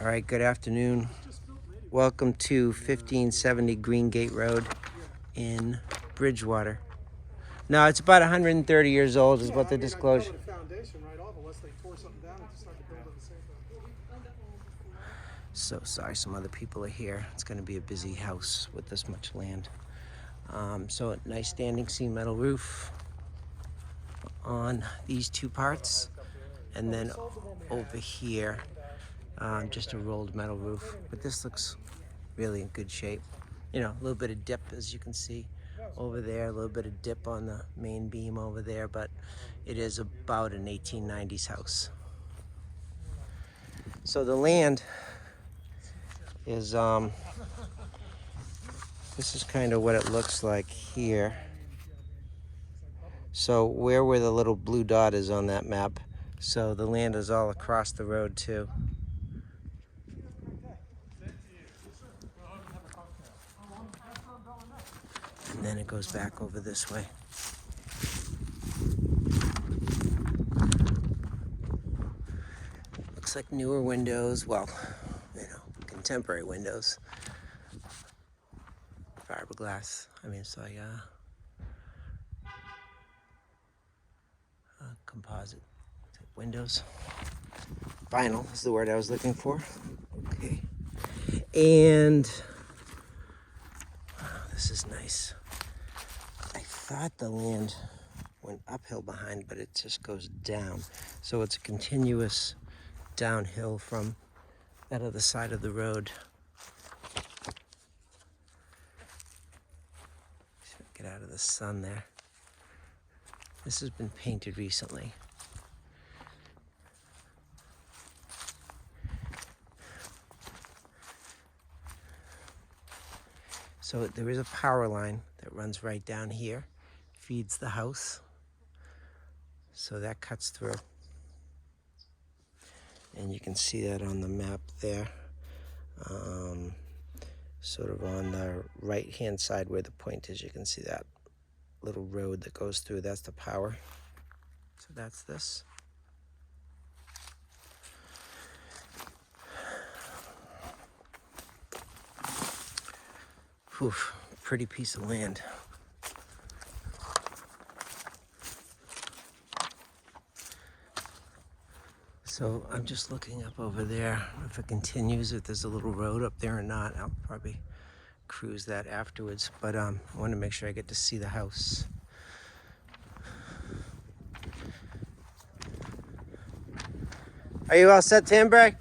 All right, good afternoon. Welcome to 1570 Greengate Road in Bridgewater. No, it's about 130 years old is what the disclosure. So sorry, some other people are here. It's going to be a busy house with this much land. So a nice standing seam metal roof on these two parts. And then over here, just a rolled metal roof. But this looks really in good shape. You know, a little bit of dip, as you can see over there, a little bit of dip on the main beam over there, but it is about an 1890s house. So the land is, this is kind of what it looks like here. So where the little blue dot is on that map, so the land is all across the road too. And then it goes back over this way. Looks like newer windows, well, you know, contemporary windows. Fiberglass, composite type windows. Vinyl is the word I was looking for. Okay. And this is nice. I thought the land went uphill behind, but it just goes down. So it's a continuous downhill from that other side of the road. Get out of the sun there. This has been painted recently. So there is a power line that runs right down here, feeds the house. So that cuts through. And you can see that on the map there. Sort of on the right-hand side where the point is, you can see that little road that goes through. That's the power. So that's this. Whew, pretty piece of land. So I'm just looking up over there. If it continues, if there's a little road up there or not, I'll probably cruise that afterwards. But I want to make sure I get to see the house. Are you all set, Tambray?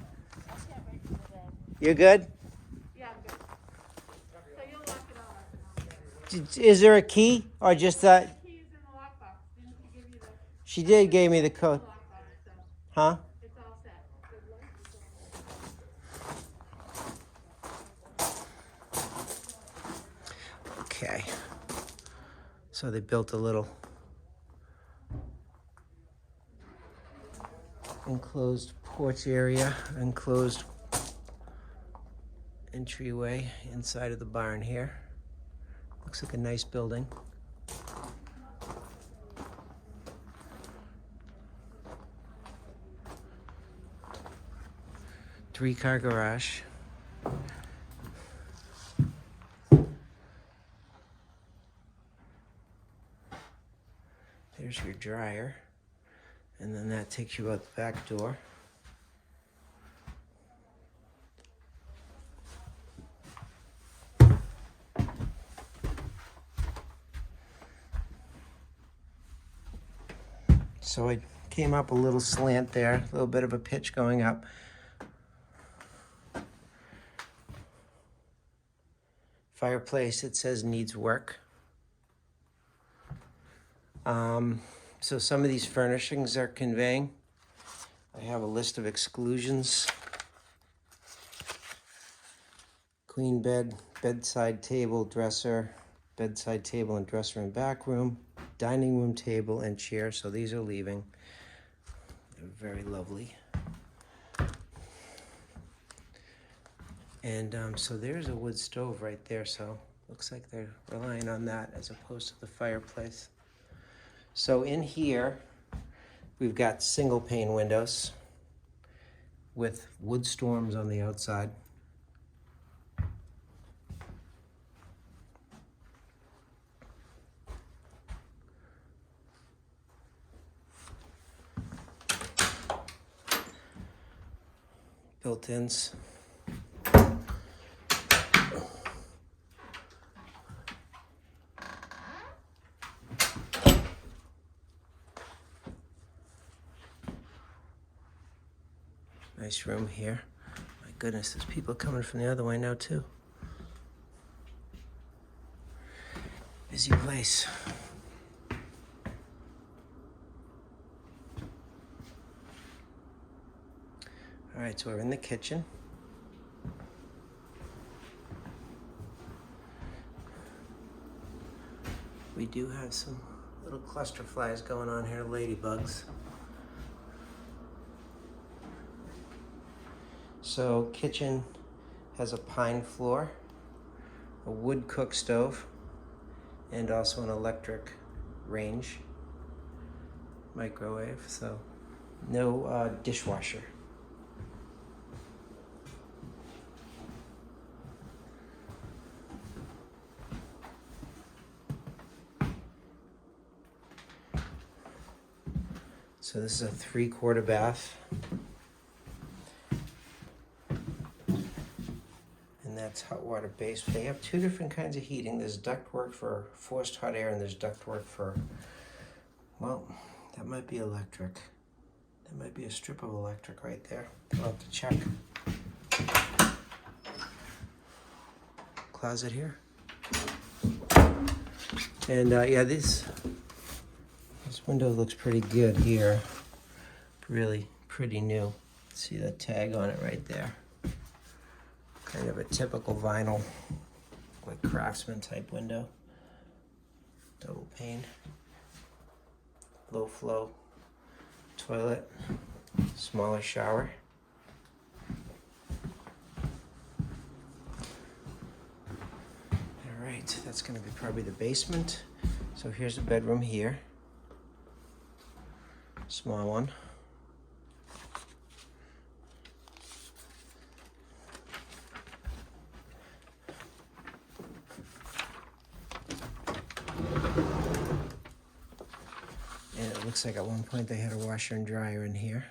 You're good? Yeah, I'm good. So you'll lock it all up. Is there a key or just that? The key is in the lockbox. Didn't she give you the She did give me the code. lockbox? So Huh? it's all set. Okay. So they built a little enclosed porch area, enclosed entryway inside of the barn here. Looks like a nice building. Three-car garage. There's your dryer. And then that takes you out the back door. So I came up a little slant there, a little bit of a pitch going up. Fireplace, it says needs work. So some of these furnishings are conveying. I have a list of exclusions. Queen bed, bedside table, dresser, bedside table and dresser and back room, dining room table and chair. So these are leaving. They're very lovely. And so there's a wood stove right there. So looks like they're relying on that as opposed to the fireplace. So in here, we've got single pane windows. with wood storms on the outside. Built-ins. Nice room here. My goodness, there's people coming from the other way now too. Busy place. All right, so we're in the kitchen. We do have some little cluster flies going on here, ladybugs. So kitchen has a pine floor, a wood cook stove, and also an electric range microwave, so no dishwasher. So this is a 3/4 bath. And that's hot water based. They have two different kinds of heating. There's ductwork for forced hot air and there's ductwork for, well, that might be electric. That might be a strip of electric right there. I'll have to check. Closet here. And yeah, this window looks pretty good here. Really pretty new. See that tag on it right there. Kind of a typical vinyl, like craftsman type window. Double pane. Low flow toilet. Smaller shower. All right, that's gonna be probably the basement. So here's the bedroom here. Small one. And it looks like at one point they had a washer and dryer in here.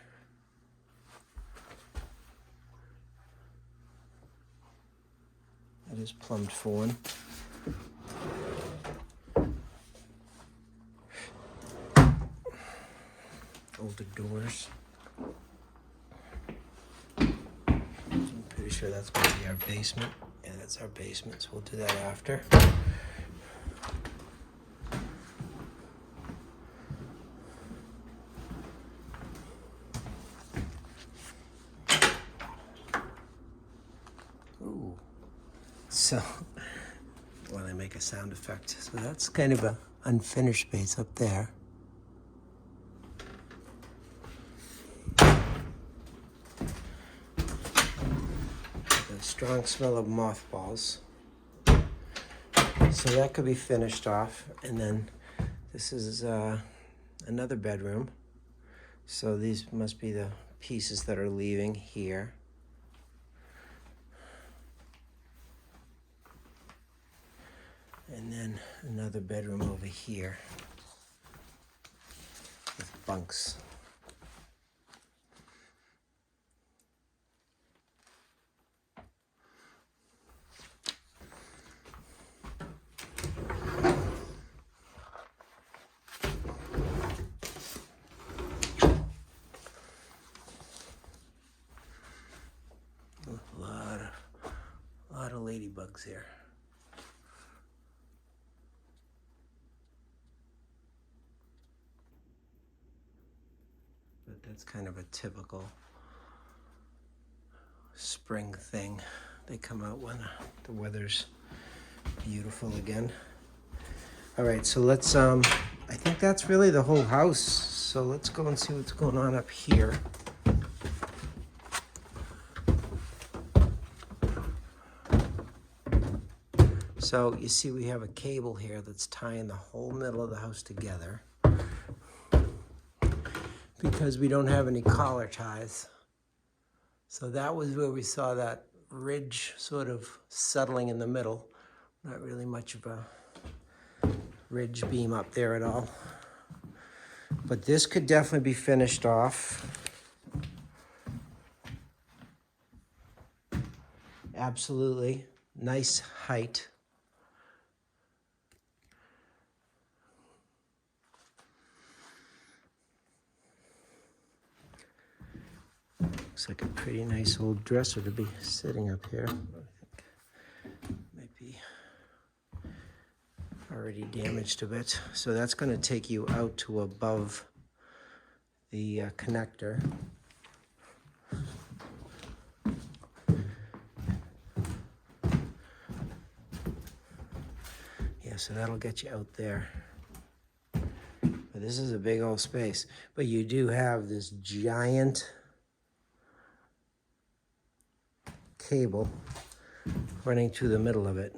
It is plumbed for one. Older doors. I'm pretty sure that's going to be our basement. Yeah, that's our basement, so we'll do that after. Ooh. So, while I make a sound effect. So that's kind of a unfinished space up there. Strong smell of mothballs. So that could be finished off. And then this is another bedroom. So these must be the pieces that are leaving here. And then another bedroom over here with bunks. A lot of ladybugs here. But that's kind of a typical spring thing. They come out when the weather's beautiful again. All right, so let's, I think that's really the whole house. So let's go and see what's going on up here. So you see we have a cable here that's tying the whole middle of the house together because we don't have any collar ties. So that was where we saw that ridge sort of settling in the middle. Not really much of a ridge beam up there at all. But this could definitely be finished off. Absolutely. Nice height. Looks like a pretty nice old dresser to be sitting up here. Might be already damaged a bit. So that's going to take you out to above the connector. Yeah, so that'll get you out there. But this is a big old space. But you do have this giant cable running through the middle of it.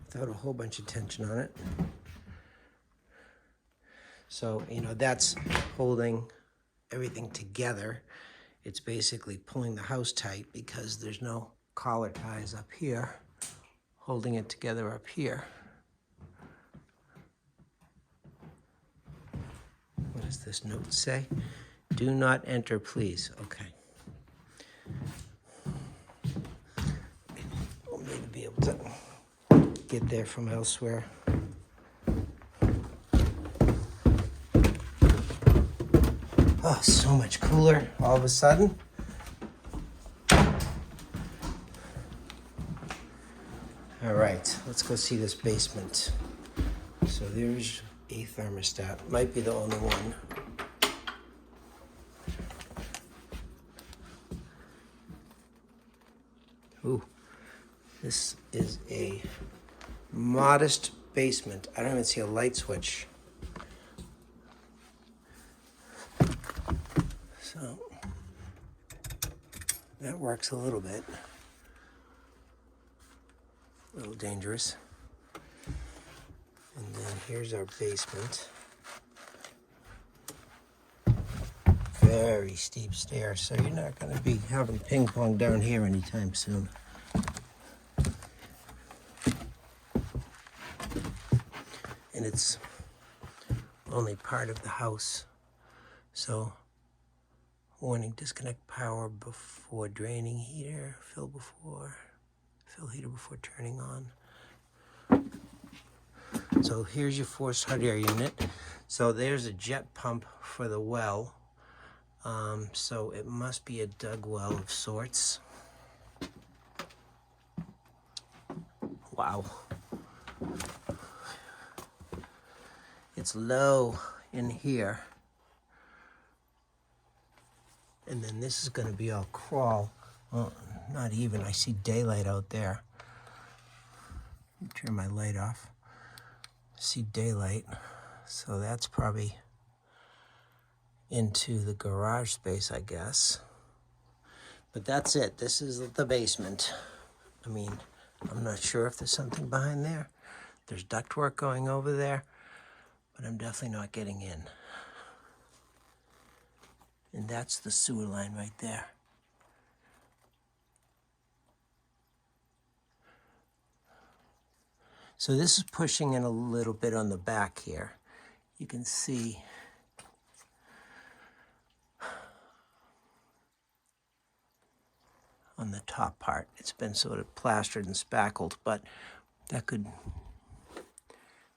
Without a whole bunch of tension on it. So, you know, that's holding everything together. It's basically pulling the house tight because there's no collar ties up here, holding it together up here. What does this note say? Do not enter, please. Okay. We'll need to be able to get there from elsewhere. Oh, so much cooler all of a sudden. All right, let's go see this basement. So there's a thermostat. Might be the only one. Ooh, this is a modest basement. I don't even see a light switch. So that works a little bit. A little dangerous. And then here's our basement. Very steep stairs, so you're not going to be having ping pong down here anytime soon. And it's only part of the house. So, warning, disconnect power before draining heater, fill heater before turning on. So here's your forced hot air unit. So there's a jet pump for the well. So it must be a dug well of sorts. Wow. It's low in here. And then this is going to be all crawl. Well, not even. I see daylight out there. Turn my light off. See daylight. So that's probably into the garage space, I guess. But that's it. This is the basement. I mean, I'm not sure if there's something behind there. There's ductwork going over there, but I'm definitely not getting in. And that's the sewer line right there. So this is pushing in a little bit on the back here. You can see on the top part. It's been sort of plastered and spackled, but that could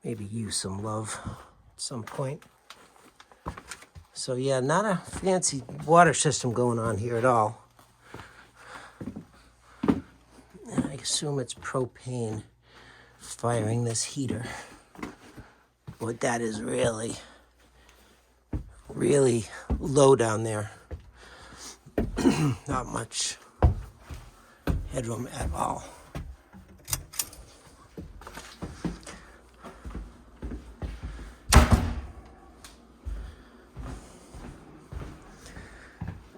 maybe use some love at some point. So yeah, not a fancy water system going on here at all. I assume it's propane firing this heater. But that is really, really low down there. Not much headroom at all.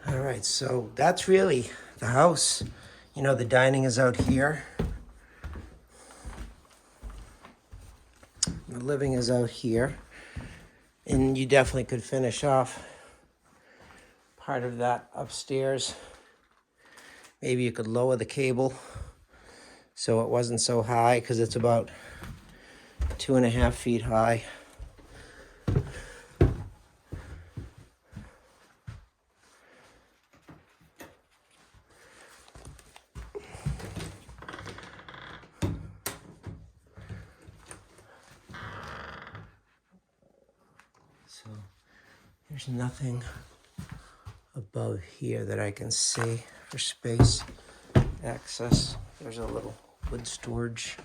All right, so that's really the house. You know, the dining is out here. The living is out here. And you definitely could finish off part of that upstairs. Maybe you could lower the cable so it wasn't so high, because it's about 2.5 feet high. So there's nothing above here that I can see for space access. There's a little wood storage.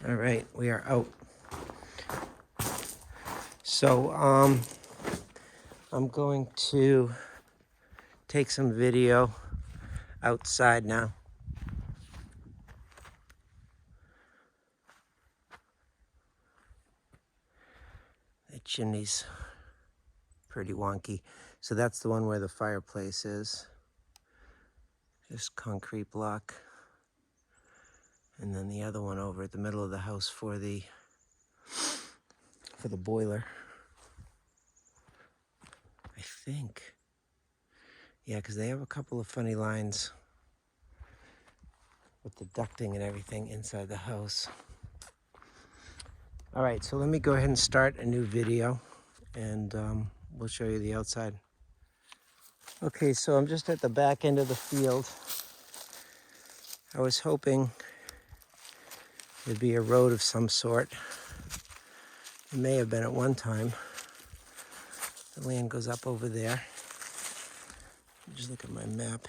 All right, we are out. So I'm going to take some video outside now. The chimney's pretty wonky. So that's the one where the fireplace is. Just concrete block. And then the other one over at the middle of the house for the boiler. I think. Yeah, because they have a couple of funny lines with the ducting and everything inside the house. All right, so let me go ahead and start a new video, and we'll show you the outside. Okay, so I'm just at the back end of the field. I was hoping there'd be a road of some sort. It may have been at one time. The land goes up over there. Just look at my map.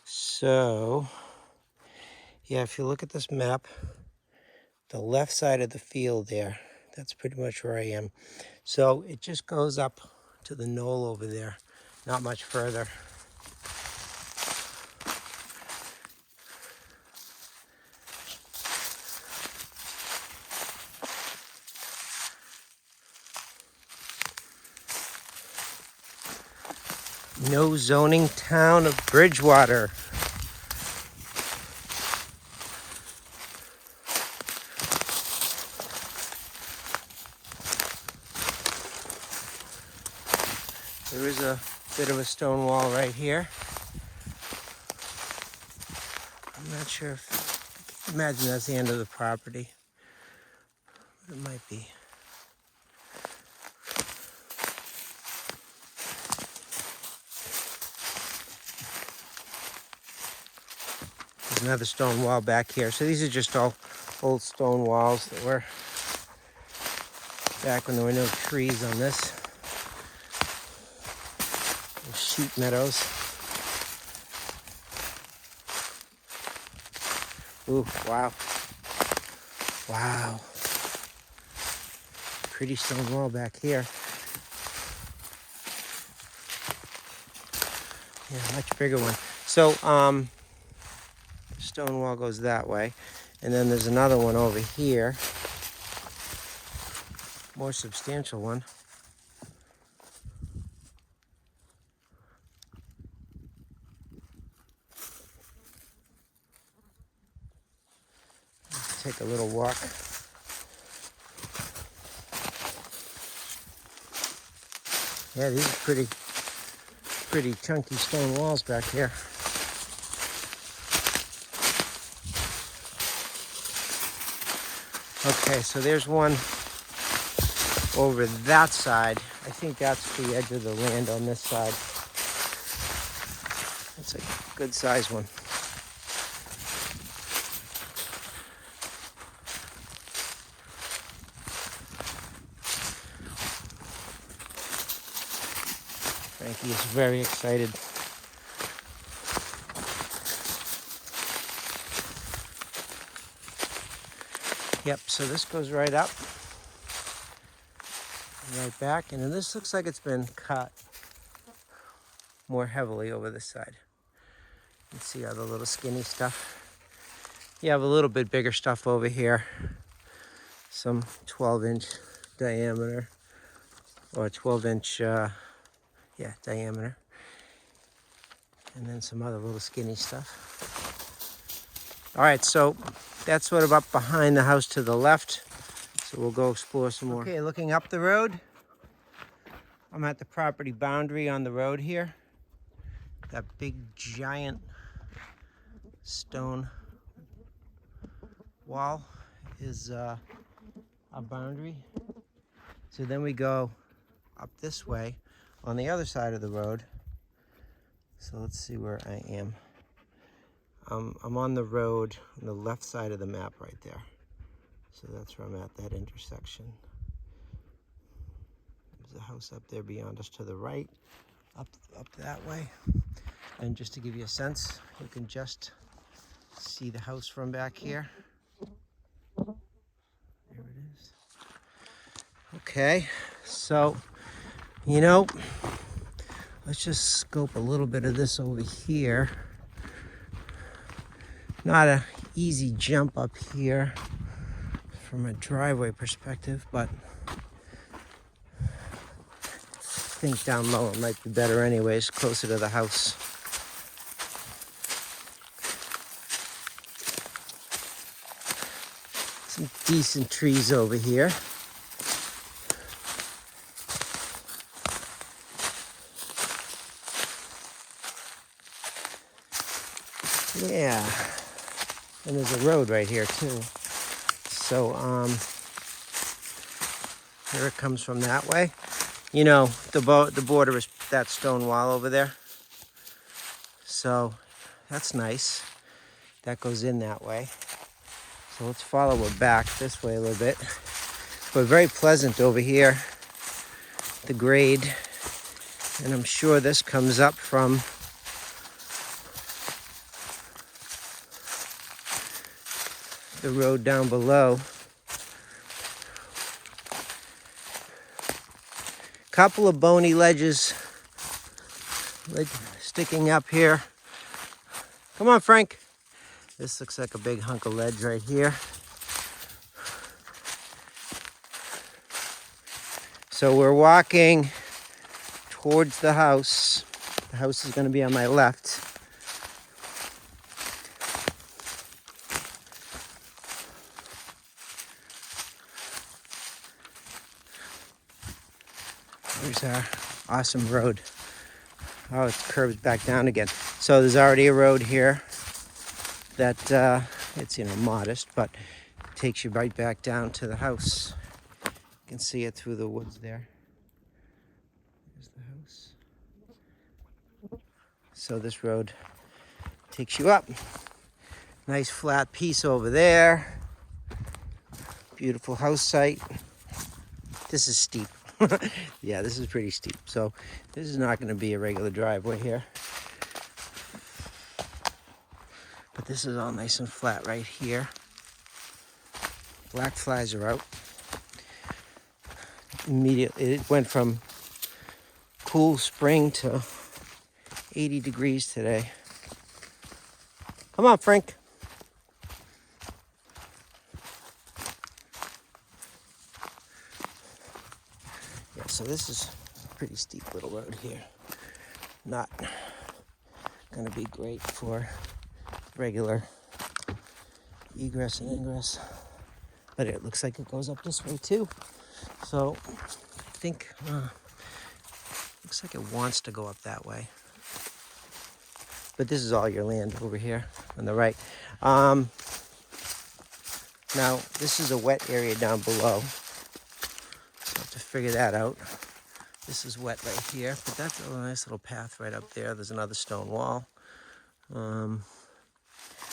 So, yeah, if you look at this map, the left side of the field there, that's pretty much where I am. So it just goes up to the knoll over there, not much further. No zoning town of Bridgewater. There is a bit of a stone wall right here. I'm not sure if, I can't imagine that's the end of the property. But it might be. There's another stone wall back here. So these are just all old stone walls that were back when there were no trees on this. Sheep meadows. Ooh, wow. Wow. Pretty stone wall back here. Yeah, much bigger one. So, stone wall goes that way. And then there's another one over here. More substantial one. Let's take a little walk. Yeah, these are pretty chunky stone walls back here. Okay, so there's one over that side. I think that's the edge of the land on this side. It's a good size one. Frankie is very excited. Yep, so this goes right up, right back, and then this looks like it's been cut more heavily over this side. You can see all the little skinny stuff. You have a little bit bigger stuff over here. Some 12-inch diameter or 12-inch, diameter. And then some other little skinny stuff. All right, so that's sort of up behind the house to the left. So we'll go explore some more. Okay, looking up the road. I'm at the property boundary on the road here. That big giant stone wall is our boundary. So then we go up this way on the other side of the road. So let's see where I am. I'm on the road on the left side of the map right there. So that's where I'm at, that intersection. There's a house up there beyond us to the right, up that way. And just to give you a sense, you can just see the house from back here. There it is. Okay, so, let's just scope a little bit of this over here. Not an easy jump up here from a driveway perspective, but I think down low it might be better anyways, closer to the house. Some decent trees over here. Yeah, and there's a road right here too. So here it comes from that way. The border is that stone wall over there. So that's nice. That goes in that way. So let's follow it back this way a little bit. But very pleasant over here, the grade. And I'm sure this comes up from the road down below. Couple of bony ledges sticking up here. Come on, Frank. This looks like a big hunk of ledge right here. So we're walking towards the house. The house is going to be on my left. There's our awesome road. Oh, it curves back down again. So there's already a road here that it's modest, but takes you right back down to the house. You can see it through the woods there. There's the house. So this road takes you up. Nice flat piece over there. Beautiful house site. This is steep. Yeah, this is pretty steep. So this is not going to be a regular driveway here. But this is all nice and flat right here. Black flies are out. Immediately, it went from cool spring to 80 degrees today. Come on, Frank. Yeah, so this is a pretty steep little road here. Not going to be great for regular egress and ingress. But it looks like it goes up this way too. So I think, looks like it wants to go up that way. But this is all your land over here on the right. Now, this is a wet area down below. So I have to figure that out. This is wet right here, but that's a nice little path right up there. There's another stone wall.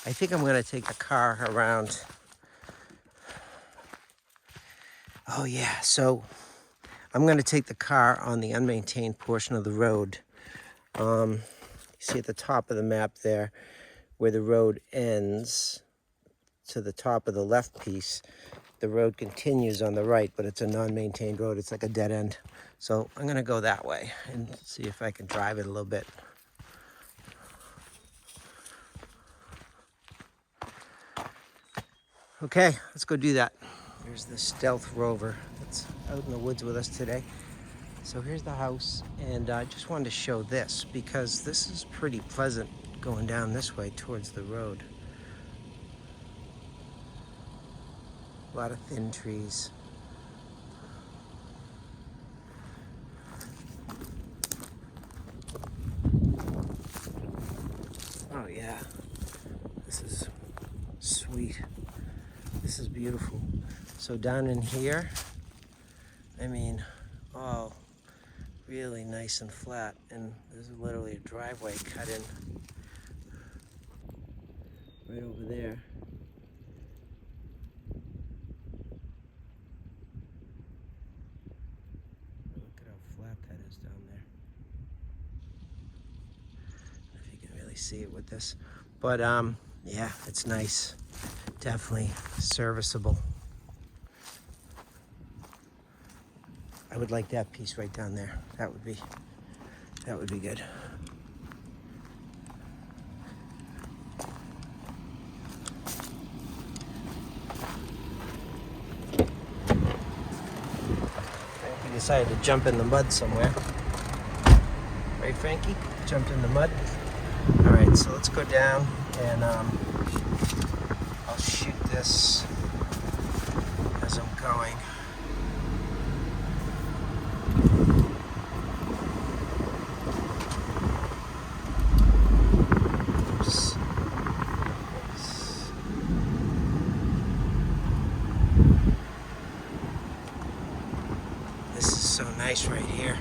I think I'm going to take the car around. Oh yeah, so I'm going to take the car on the unmaintained portion of the road. You see at the top of the map there where the road ends to the top of the left piece. The road continues on the right, but it's a non-maintained road. It's like a dead end. So I'm going to go that way and see if I can drive it a little bit. Okay, let's go do that. Here's the stealth rover that's out in the woods with us today. So here's the house, and I just wanted to show this because this is pretty pleasant going down this way towards the road. A lot of thin trees. Oh yeah, this is sweet. This is beautiful. So down in here, I mean, all really nice and flat, and there's literally a driveway cut in right over there. Look at how flat that is down there. I don't know if you can really see it with this, but yeah, it's nice. Definitely serviceable. I would like that piece right down there. That would be good. Frankie decided to jump in the mud somewhere. Right, Frankie? Jumped in the mud. All right, so let's go down and I'll shoot this as I'm going. Oops. This is so nice right here.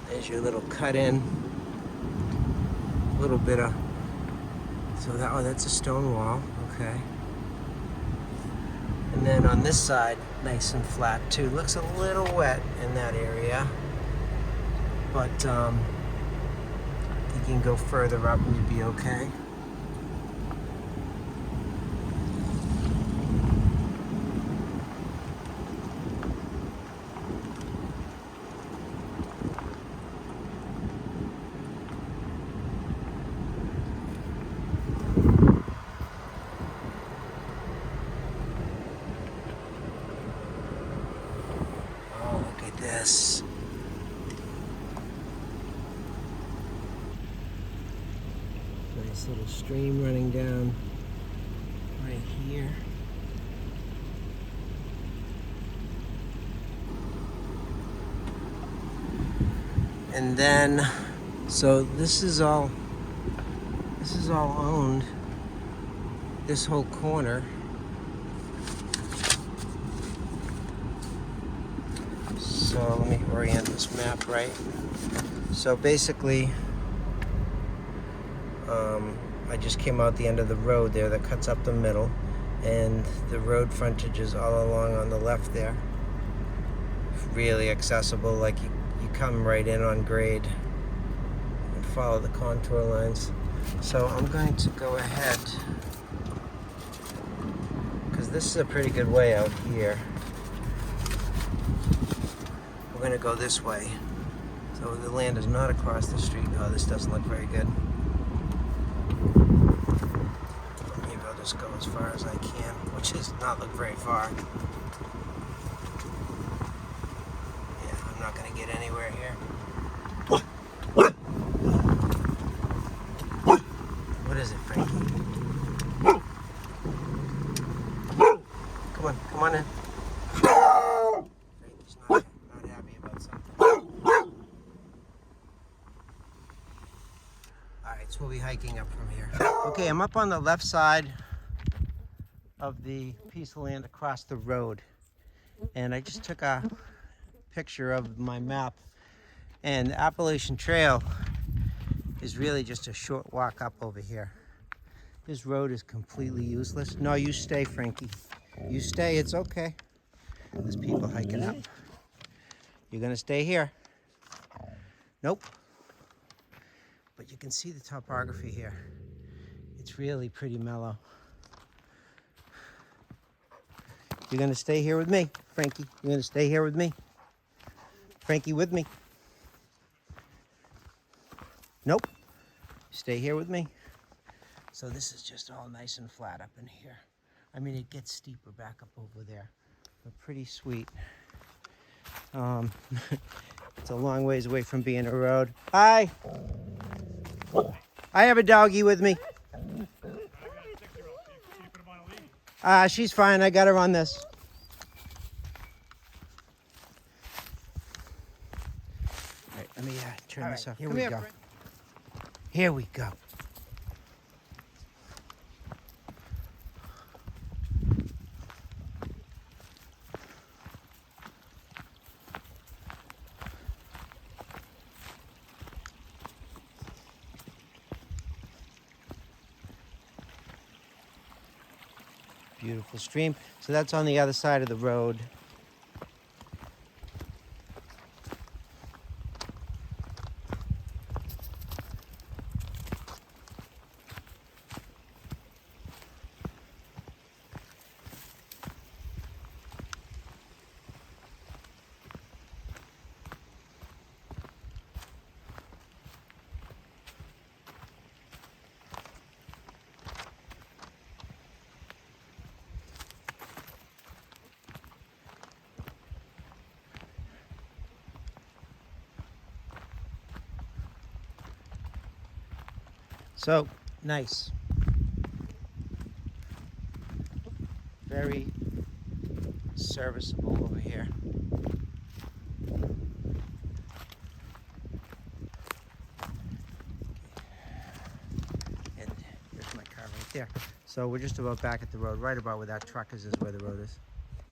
There's your little cut in. A little bit of, so that, oh, that's a stone wall, okay. And then on this side, nice and flat too. Looks a little wet in that area, but I think you can go further up and you'd be okay. This. Nice little stream running down right here. And then, so this is all owned, this whole corner. So let me orient this map right. So basically, I just came out the end of the road there that cuts up the middle, and the road frontage is all along on the left there. Really accessible, like you come right in on grade and follow the contour lines. So I'm going to go ahead, because this is a pretty good way out here. We're going to go this way. So the land is not across the street. Oh, this doesn't look very good. Maybe I'll just go as far as I can, which is not look very far. Yeah, I'm not going to get anywhere here. What is it, Frankie? Come on in. Frankie's not happy about something. Alright, so we'll be hiking up from here. Okay, I'm up on the left side of the piece of land across the road. And I just took a picture of my map. And the Appalachian Trail is really just a short walk up over here. This road is completely useless. No, you stay, Frankie. You stay, it's okay. There's people hiking up. You're gonna stay here. Nope. But you can see the topography here. It's really pretty mellow. You're gonna stay here with me, Frankie. You're gonna stay here with me. Frankie, with me. Nope. Stay here with me. So this is just all nice and flat up in here. I mean, it gets steeper back up over there, but pretty sweet. It's a long ways away from being a road. Hi. I have a doggy with me. She's fine. I got her on this. All right, let me turn this off. Here Come we here, go. Fred. Here we go. Beautiful stream. So that's on the other side of the road. So, nice. Very serviceable over here. And here's my car right there. So we're just about back at the road, right about where that truck is where the road is.